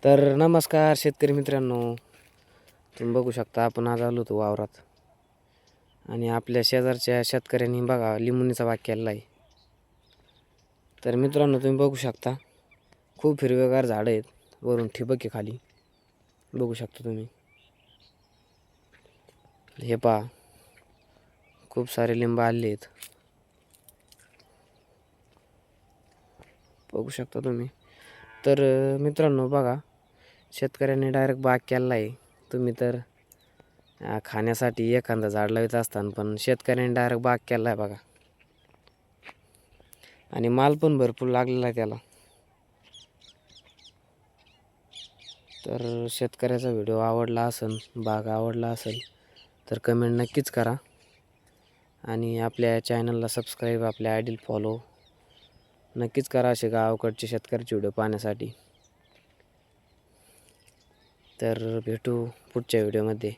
तर नमस्कार शेतकरी मित्रांनो, तुम्ही बघू शकता आपण आज आलो होतो वावरात आणि आपल्या शेजारच्या शेतकऱ्यांनी बघा लिंबुनीचा बाग केलेला आहे. तर मित्रांनो तुम्ही बघू शकता खूप हिरवेगार झाडं आहेत, वरून ठिबक आहे खाली बघू शकता तुम्ही. हे पहा खूप सारे लिंब आले आहेत बघू शकता तुम्ही. तर मित्रांनो बघा शेतकऱ्यांनी डायरेक्ट बाग केलेला आहे. तुम्ही तर खाण्यासाठी एखादं झाड लावत असताना पण शेतकऱ्यांनी डायरेक्ट बाग केला आहे बघा. आणि माल पण भरपूर लागलेला आहे त्याला. तर शेतकऱ्याचा व्हिडिओ आवडला असेल, बाग आवडला असेल तर कमेंट नक्कीच करा आणि आपल्या चॅनलला सबस्क्राईब, आपल्या आयडीला फॉलो नक्कीच करा असे गावाकडचे शेतकऱ्याचे व्हिडिओ पाहण्यासाठी. तर भेटू पुढच्या व्हिडिओमध्ये.